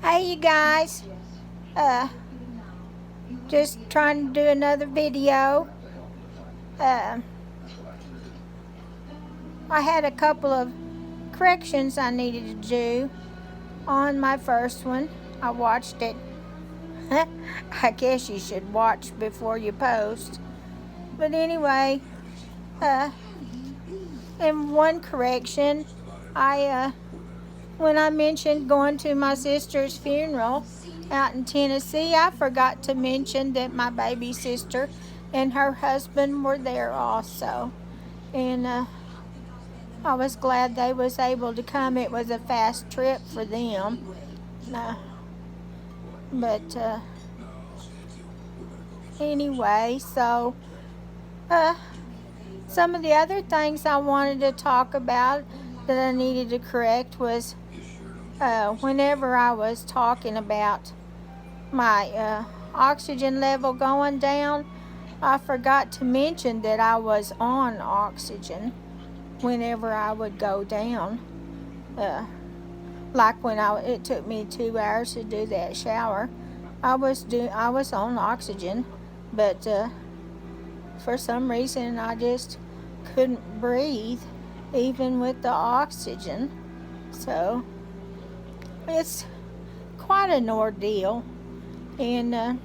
Hey you guys, uh, just trying to do another video. Uh, I had a couple of corrections I needed to do on my first one. I watched it. I guess you should watch before you post. But anyway, uh, in one correction, I when I mentioned going to my sister's funeral out in Tennessee, I forgot to mention that my baby sister and her husband were there also. And I was glad they was able to come. It was a fast trip for them. Uh, but anyway, so uh, some of the other things I wanted to talk about that I needed to correct was whenever I was talking about my oxygen level going down, I forgot to mention that I was on oxygen whenever I would go down. Like when it took me 2 hours to do that shower, I was on oxygen, but for some reason I just couldn't breathe even with the oxygen. So it's quite an ordeal. And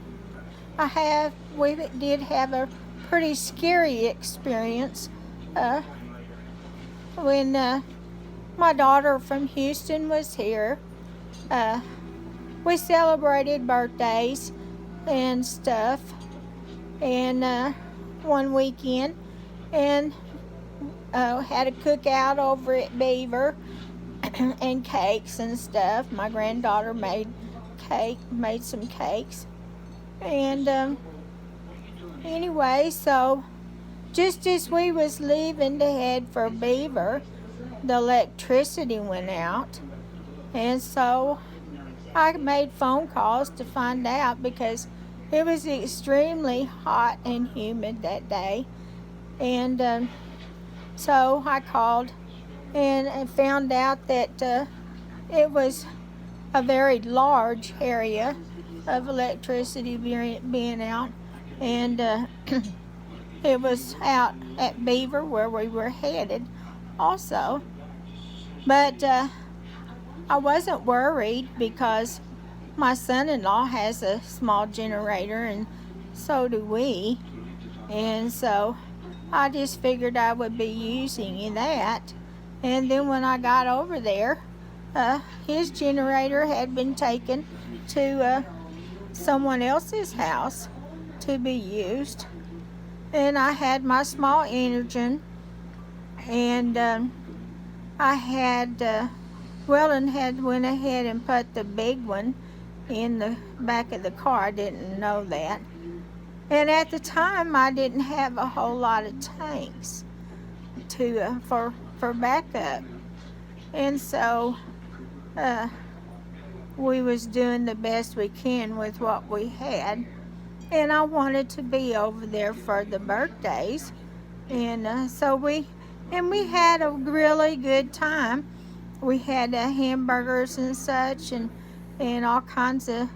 we did have a pretty scary experience when my daughter from Houston was here. We celebrated birthdays and stuff, and one weekend, and had a cookout over at Beaver and cakes and stuff. My granddaughter made some cakes. And anyway, so just as we was leaving to head for Beaver, the electricity went out. And so I made phone calls to find out because it was extremely hot and humid that day. And so I called and found out that it was a very large area of electricity being out, and it was out at Beaver where we were headed also. But I wasn't worried because my son-in-law has a small generator, and so do we, and so I just figured I would be using that. And then when I got over there, his generator had been taken to someone else's house to be used, and I had my small Energen, and I had Weldon had went ahead and put the big one in the back of the car. I didn't know that, and at the time I didn't have a whole lot of tanks to for backup, and so we was doing the best we can with what we had. And I wanted to be over there for the birthdays, and so we had a really good time. We had hamburgers and such, and all kinds of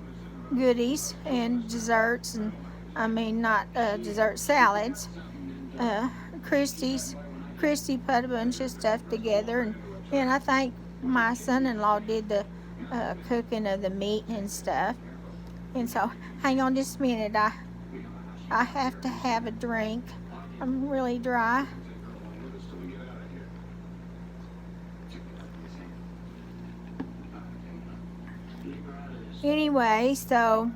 goodies and desserts, and I mean not dessert salads. Christy put a bunch of stuff together, and I think my son-in-law did the cooking of the meat and stuff. And so, hang on just a minute. I have to have a drink. I'm really dry. Anyway, so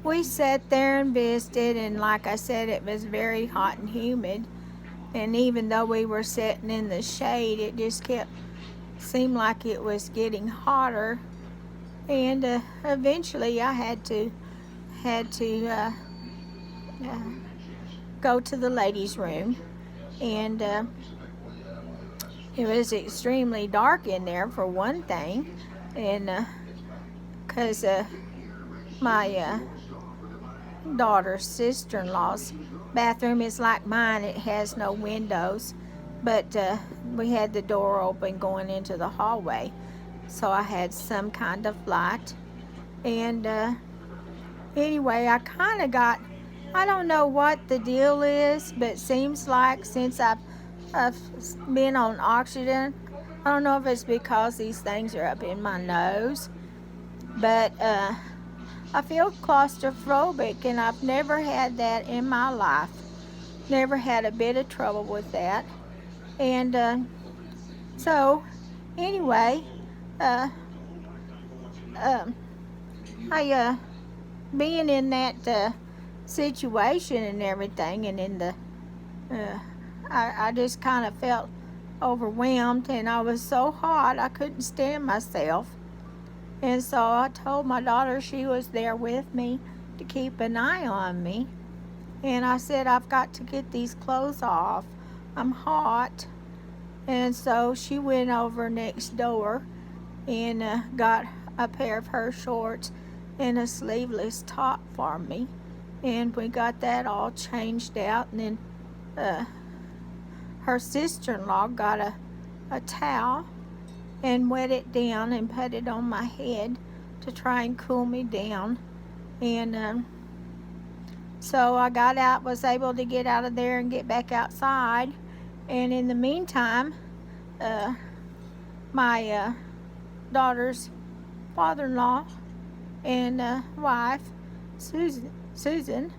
we sat there and visited, and like I said, it was very hot and humid. And even though we were sitting in the shade, it just seemed like it was getting hotter. And eventually I had to go to the ladies' room, and it was extremely dark in there for one thing, and because my daughter's sister-in-law's bathroom is like mine. It has no windows, but we had the door open going into the hallway. so I had some kind of light. And anyway, I kind of got, I don't know what the deal is, but it seems like since I've been on oxygen, I don't know if it's because these things are up in my nose, but I feel claustrophobic, and I've never had that in my life. Never had a bit of trouble with that. And so, anyway, uh, um, I being in that situation and everything, and in the, uh, I just kind of felt overwhelmed, and I was so hot I couldn't stand myself. And so I told my daughter, she was there with me, to keep an eye on me. And I said, I've got to get these clothes off. I'm hot. And so she went over next door and got a pair of her shorts and a sleeveless top for me. And we got that all changed out. And then her sister-in-law got a towel and wet it down and put it on my head to try and cool me down. And so I got out, was able to get out of there and get back outside. And in the meantime, my daughter's father-in-law and wife, Susan,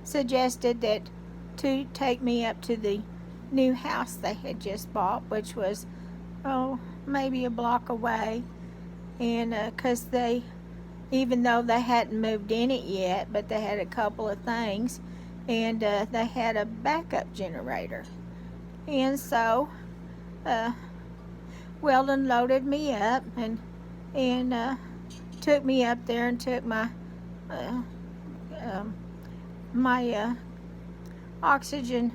suggested that to take me up to the new house they had just bought, which was, maybe a block away. And because they, even though they hadn't moved in it yet, but they had a couple of things, and they had a backup generator. And so Weldon loaded me up and took me up there and took my my oxygen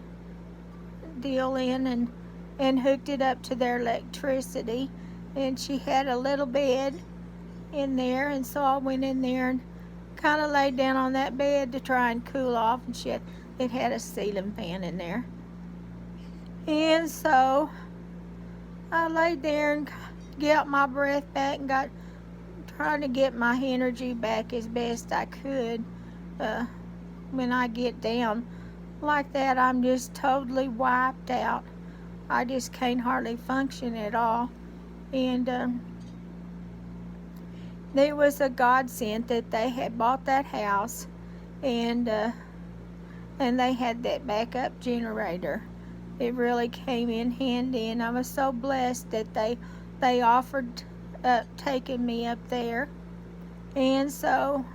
deal in and hooked it up to their electricity. And she had a little bed in there, and so I went in there and kind of laid down on that bed to try and cool off. And it had a ceiling fan in there. And so I laid there and got my breath back and trying to get my energy back as best I could. When I get down like that, I'm just totally wiped out. I just can't hardly function at all. And there was a godsend that they had bought that house, and they had that backup generator. It really came in handy, and I was so blessed that they offered taking me up there. And so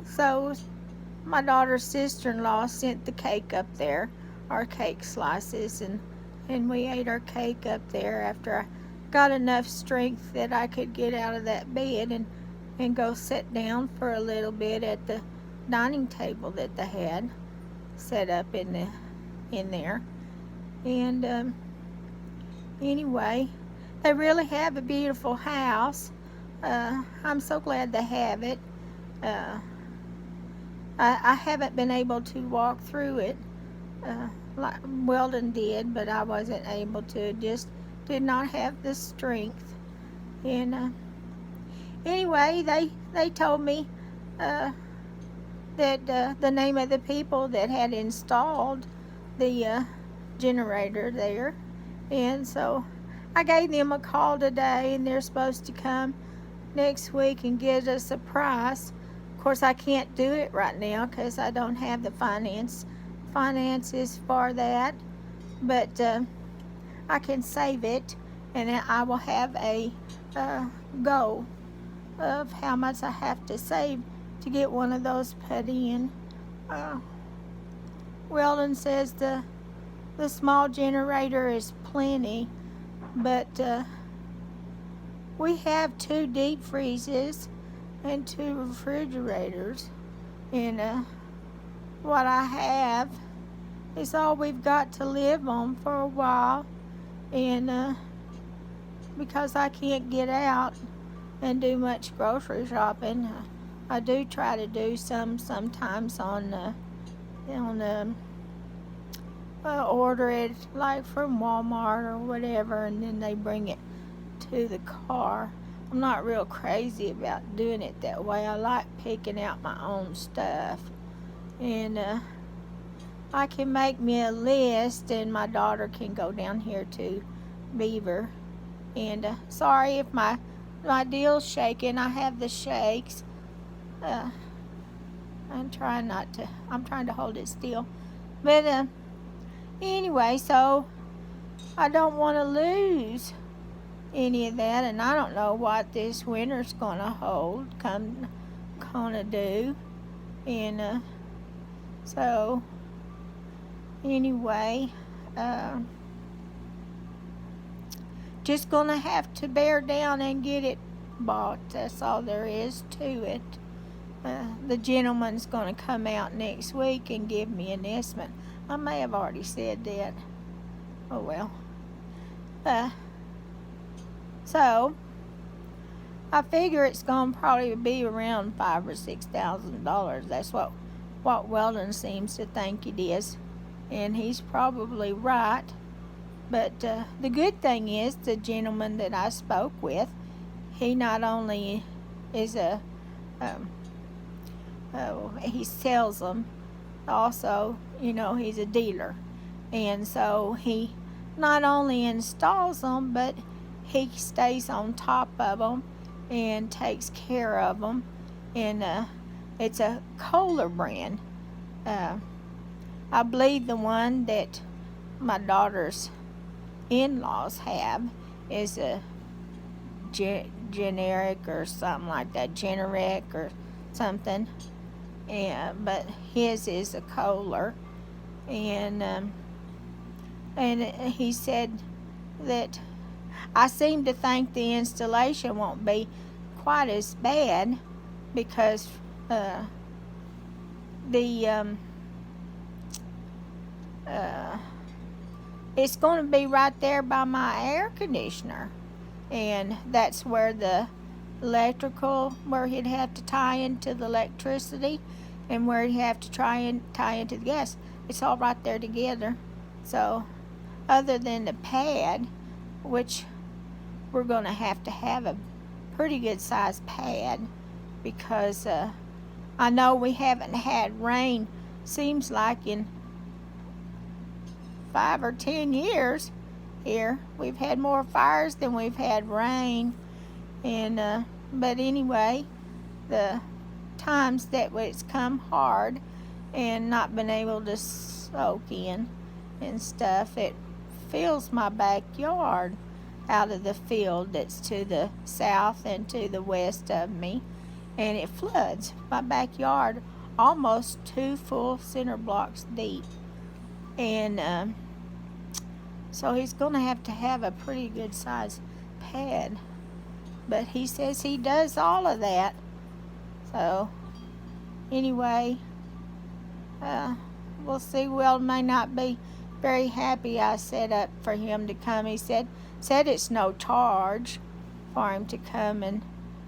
so my daughter's sister-in-law sent the cake up there, our cake slices, and we ate our cake up there after I got enough strength that I could get out of that bed and go sit down for a little bit at the dining table that they had set up in there. And anyway, they really have a beautiful house. I'm so glad they have it. I haven't been able to walk through it like Weldon did, but I wasn't able to. Just did not have the strength. And anyway, they told me that the name of the people that had installed the generator there. And so I gave them a call today, and they're supposed to come next week and give us a price. Of course, I can't do it right now because I don't have the finances for that, but I can save it, and I will have a goal of how much I have to save to get one of those put in. Weldon says the small generator is plenty, but we have 2 deep freezes and 2 refrigerators, and what I have is all we've got to live on for a while. And because I can't get out and do much grocery shopping, I do try to do sometimes on order it like from Walmart or whatever, and then they bring it to the car. I'm not real crazy about doing it that way. I like picking out my own stuff. And I can make me a list, and my daughter can go down here to Beaver. And sorry if my deal's shaking. I have the shakes. I'm trying to hold it still. But anyway, so I don't want to lose any of that, and I don't know what this winter's gonna do. And so anyway, just gonna have to bear down and get it bought. That's all there is to it. The gentleman's gonna come out next week and give me an estimate. I may have already said that. Oh well. So I figure it's gonna probably be around $5,000 or $6,000. That's what Weldon seems to think it is, and he's probably right. But the good thing is, the gentleman that I spoke with, he not only is he sells them, also, he's a dealer. And so he not only installs them, but he stays on top of them and takes care of them. And it's a Kohler brand. I believe the one that my daughter's in-laws have is a generic or something like that, generic or something. But his is a Kohler, and he said that I seem to think the installation won't be quite as bad because it's going to be right there by my air conditioner, and that's where the electrical, where he'd have to tie into the electricity, and where he'd have to tie into the gas. It's all right there together. So other than the pad, which we're going to have a pretty good sized pad, because I know we haven't had rain, seems like in 5 or 10 years here. We've had more fires than we've had rain. And but anyway, the times that it's come hard and not been able to soak in and stuff, it fills my backyard out of the field that's to the south and to the west of me, and it floods my backyard almost 2 full cinder blocks deep. And so he's going to have a pretty good sized pad. But he says he does all of that. So anyway, we'll see. Will may not be very happy I set up for him to come. He said it's no charge for him to come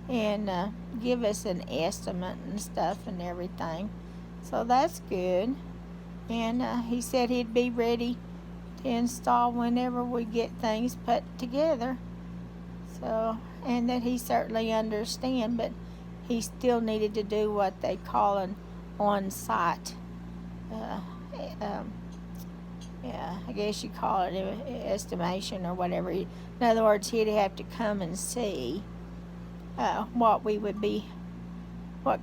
and give us an estimate and stuff and everything. So that's good. And he said he'd be ready to install whenever we get things put together. So, and that he certainly understand, but he still needed to do what they call an on-site, I guess you call it estimation or whatever. In other words, he'd have to come and see what we would be, what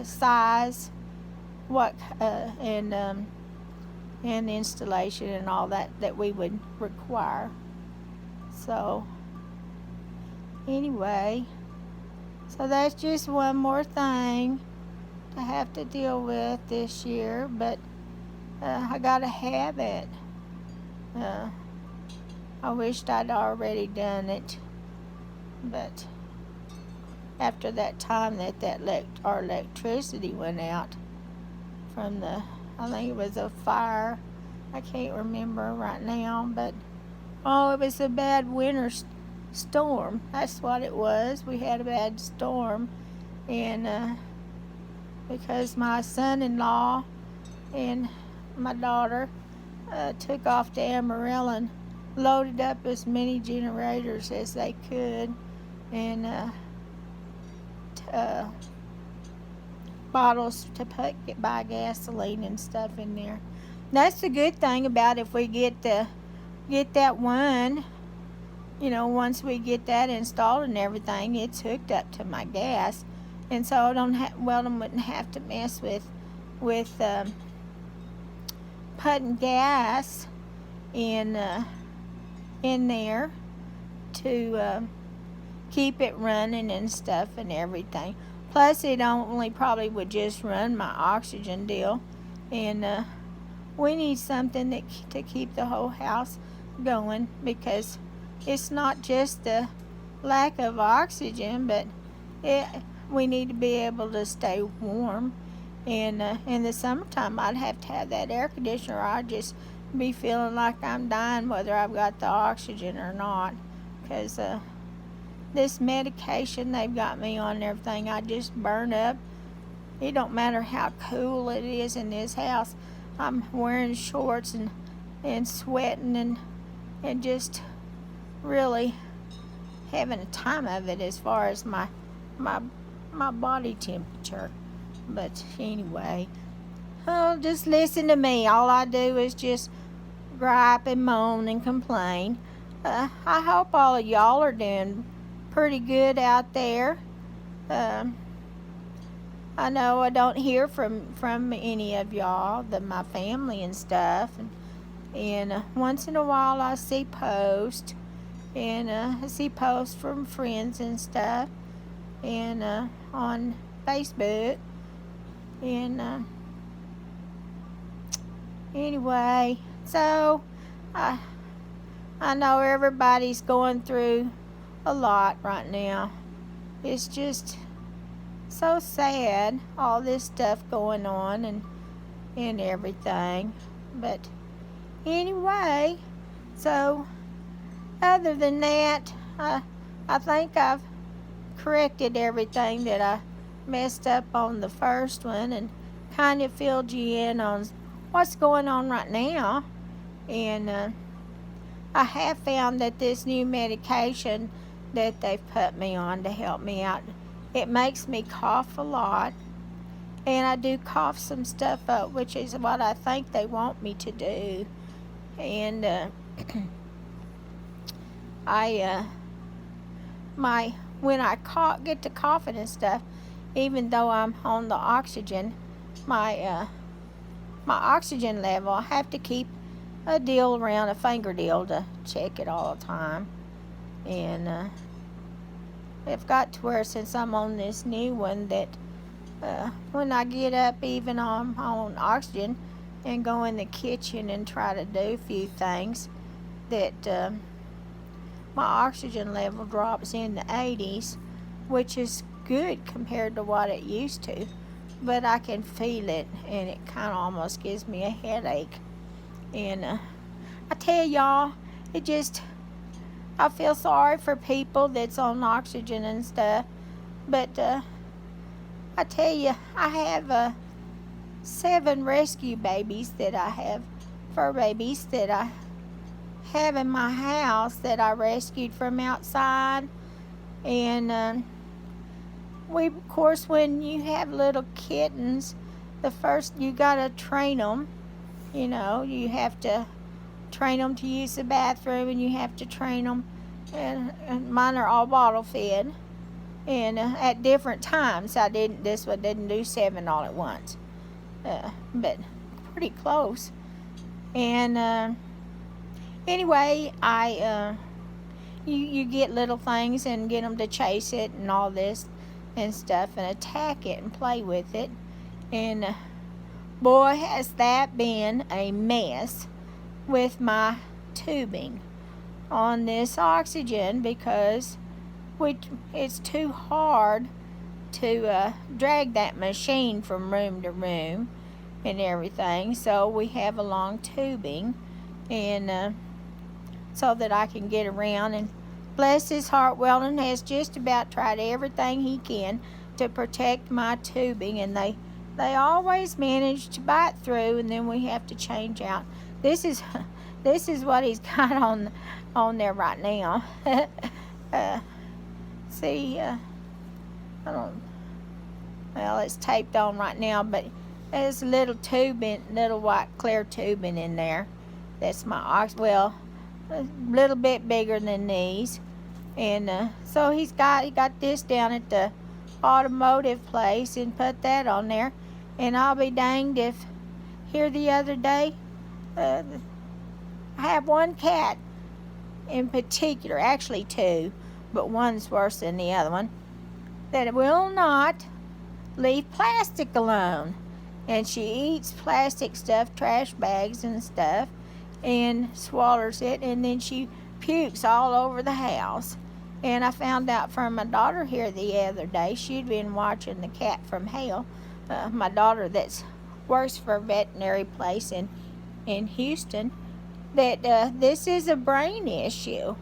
size, and installation and all that we would require. So anyway, so that's just one more thing to have to deal with this year, but I gotta have it. I wished I'd already done it, but after that time that our electricity went out from I think it was a fire, I can't remember right now, but it was a bad winter storm. That's what it was. We had a bad storm, and because my son-in-law and my daughter took off to Amarillo and loaded up as many generators as they could, and bottles to buy gasoline and stuff in there. That's the good thing about if we get that one. Once we get that installed and everything, it's hooked up to my gas, and so I Weldon wouldn't have to mess with putting gas in there to keep it running and stuff and everything. Plus, it only probably would just run my oxygen deal, and we need something to keep the whole house going, because it's not just the lack of oxygen, but we need to be able to stay warm. And in the summertime, I'd have to have that air conditioner, or I'd just be feeling like I'm dying whether I've got the oxygen or not, because this medication they've got me on and everything, I just burn up. It don't matter how cool it is in this house. I'm wearing shorts and sweating and just really having a time of it as far as my body temperature. But anyway, just listen to me. All I do is just gripe and moan and complain. I hope all of y'all are doing pretty good out there. I know I don't hear from any of y'all, my family and stuff, and once in a while I see posts, and I see posts from friends and stuff, and on Facebook, and anyway, so I know everybody's going through a lot right now. It's just so sad, all this stuff going on and everything. But anyway, so other than that, I think I've corrected everything that I messed up on the first one, and kind of filled you in on what's going on right now. And I have found that this new medication that they've put me on to help me out, it makes me cough a lot, and I do cough some stuff up, which is what I think they want me to do. And when I get to coughing and stuff, even though I'm on the oxygen, my oxygen level, I have to keep a deal around, a finger deal, to check it all the time. And I've got to where, since I'm on this new one, that when I get up, even on oxygen, and go in the kitchen and try to do a few things, that my oxygen level drops in the 80s, which is good compared to what it used to, but I can feel it, and it kind of almost gives me a headache. And I tell y'all, I feel sorry for people that's on oxygen and stuff, but I tell you, I have 7 rescue babies that I have, fur babies that I have in my house that I rescued from outside. And of course, when you have little kittens, you gotta train them. You have to train them to use the bathroom, and you have to train them, and mine are all bottle fed, and at different times. This one didn't do 7 all at once, but pretty close. And anyway, you get little things and get them to chase it and all this and stuff, and attack it and play with it. And boy, has that been a mess with my tubing on this oxygen, because it's too hard to drag that machine from room to room and everything. So we have a long tubing, and so that I can get around. And bless his heart, Weldon has just about tried everything he can to protect my tubing, and they always manage to bite through, and then we have to change out this is this is what he's got on there right now. See, I don't. Well, it's taped on right now, but there's a little tubing, little white clear tubing in there. That's my ox. Well, a little bit bigger than these, and so he got this down at the automotive place and put that on there. And I'll be danged if here the other day, I have one cat in particular, actually two, but one's worse than the other one, that will not leave plastic alone. And she eats plastic stuff, trash bags and stuff, and swallows it, and then she pukes all over the house. And I found out from my daughter here the other day, she'd been watching The Cat from Hell. My daughter that's works for a veterinary place in Houston, that this is a brain issue.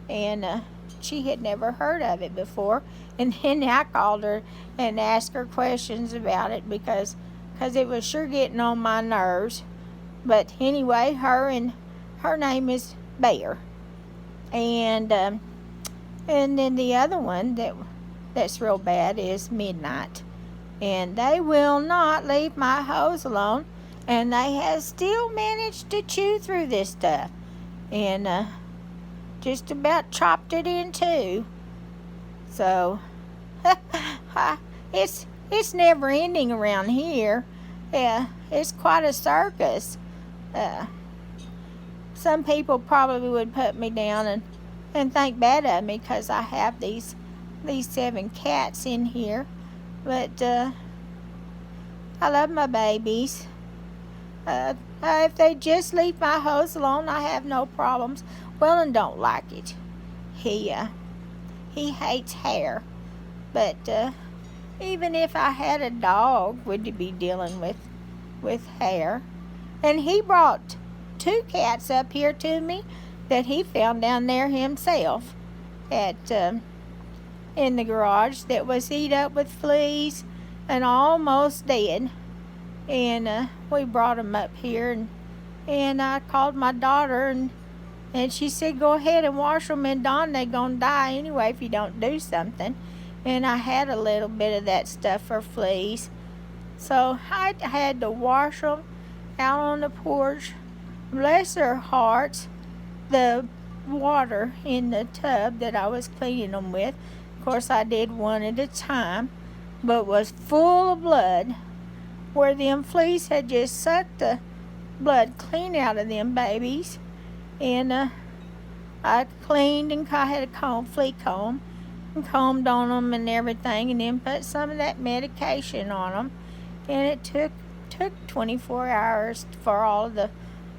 And she had never heard of it before. And then I called her and asked her questions about it because it was sure getting on my nerves. But anyway, her name is Bear. And then the other one that's real bad is Midnight. And they will not leave my hose alone. And they have still managed to chew through this stuff. And just about chopped it in two. So it's never ending around here. Yeah, it's quite a circus. Some people probably would put me down and think bad of me because I have these 7 cats in here. But I love my babies. If they just leave my hose alone, I have no problems. Wellen don't like it. He hates hair. But even if I had a dog, would be dealing with hair. And he brought 2 cats up here to me that he found down there himself at in the garage that was eat up with fleas and almost dead. And we brought them up here, and I called my daughter, and she said, go ahead and wash them, and Don, they're going to die anyway if you don't do something. And I had a little bit of that stuff for fleas. So I had to wash them out on the porch. Bless their hearts, the water in the tub that I was cleaning them with, of course I did one at a time, but was full of blood, where them fleas had just sucked the blood clean out of them babies. And I cleaned and I had a flea comb, and combed on them and everything, and then put some of that medication on them. And it took 24 hours for all of the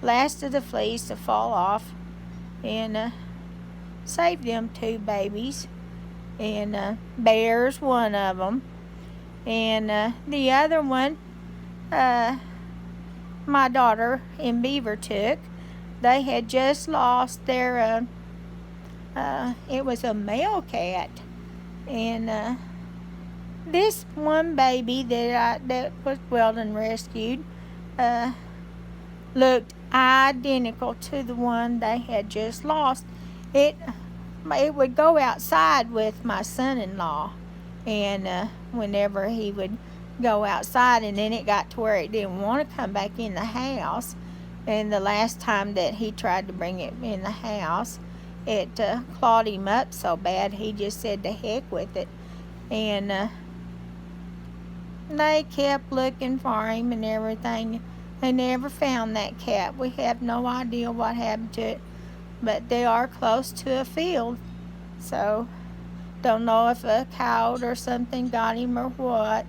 last of the fleas to fall off, and saved them 2 babies. And Bear's one of them. And the other one, my daughter in Beaver took. They had just lost their, it was a male cat. And this one baby that was Weldon rescued looked identical to the one they had just lost. It would go outside with my son-in-law, and whenever he would go outside, and then it got to where it didn't want to come back in the house. And the last time that he tried to bring it in the house, it clawed him up so bad he just said to heck with it. And they kept looking for him and everything. They never found that cat. We have no idea what happened to it, but they are close to a field, so don't know if a coyote or something got him or what.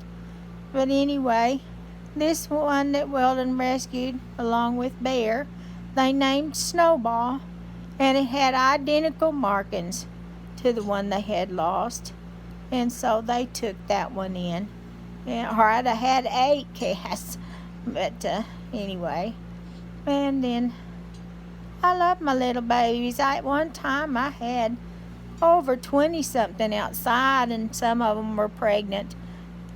But anyway, this one that Weldon rescued along with Bear, they named Snowball, and it had identical markings to the one they had lost, and so they took that one in. And, or I'd have had 8 cats, but anyway. And then I love my little babies. At one time I had over 20 something outside, and some of them were pregnant.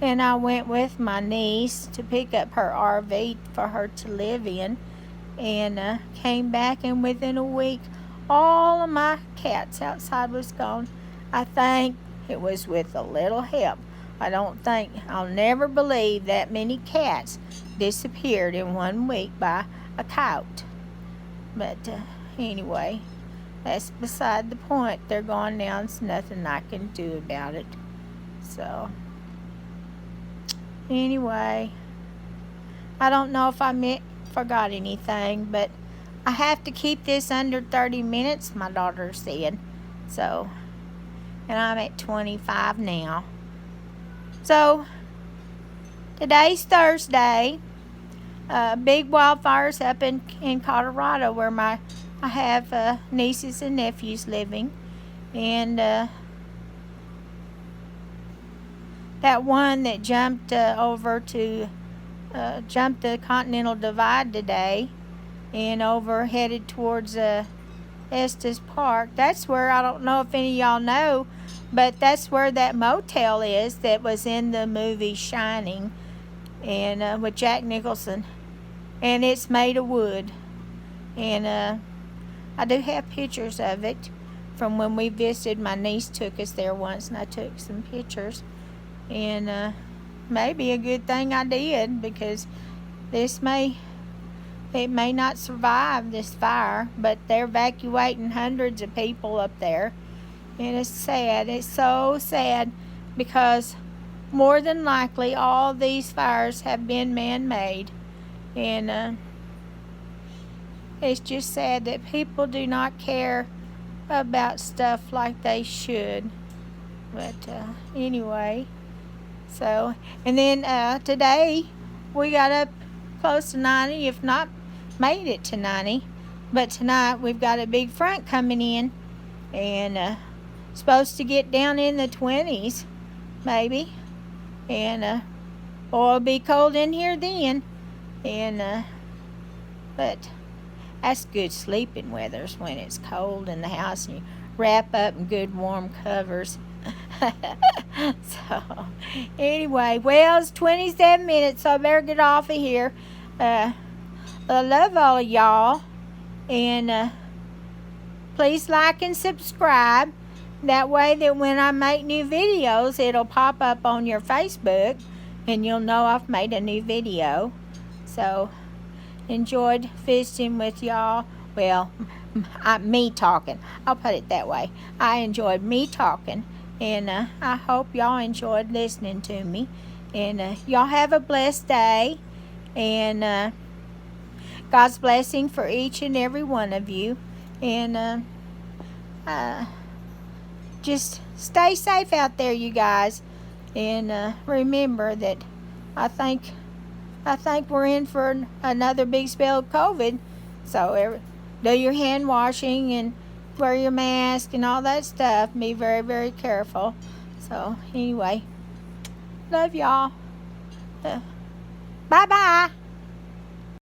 And I went with my niece to pick up her RV for her to live in. and came back, and within a week, all of my cats outside was gone. I think it was with a little help. I'll never believe that many cats disappeared in 1 week by a coyote. But anyway, that's beside the point. They're gone now. There's nothing I can do about it. So, anyway, I don't know if I forgot anything, but I have to keep this under 30 minutes, my daughter said. So, and I'm at 25 now. So, today's Thursday. Big wildfires up in Colorado where I have nieces and nephews living. And that one that jumped jumped the Continental Divide today and headed towards Estes Park. That's where, I don't know if any of y'all know, but that's where that motel is that was in the movie Shining, and with Jack Nicholson. And it's made of wood. And I do have pictures of it from when we visited. My niece took us there once, and I took some pictures. And maybe a good thing I did, because it may not survive this fire, but they're evacuating hundreds of people up there. And it's sad. It's so sad, because more than likely all these fires have been man-made. And it's just sad that people do not care about stuff like they should. But anyway, so, and then today we got up close to 90, if not made it to 90. But tonight we've got a big front coming in, and supposed to get down in the 20s, maybe. And it'll be cold in here then. And but that's good sleeping weathers when it's cold in the house and you wrap up in good warm covers. So anyway, well, it's 27 minutes, so I better get off of here. I love all of y'all, and please like and subscribe. That way that when I make new videos, it'll pop up on your Facebook and you'll know I've made a new video. So, enjoyed visiting with y'all. Well, me talking. I'll put it that way. I enjoyed me talking. And I hope y'all enjoyed listening to me. And y'all have a blessed day. And God's blessing for each and every one of you. And just stay safe out there, you guys. And remember that I think we're in for another big spell of COVID. So do your hand washing and wear your mask and all that stuff. Be very, very careful. So anyway, love y'all. Bye-bye.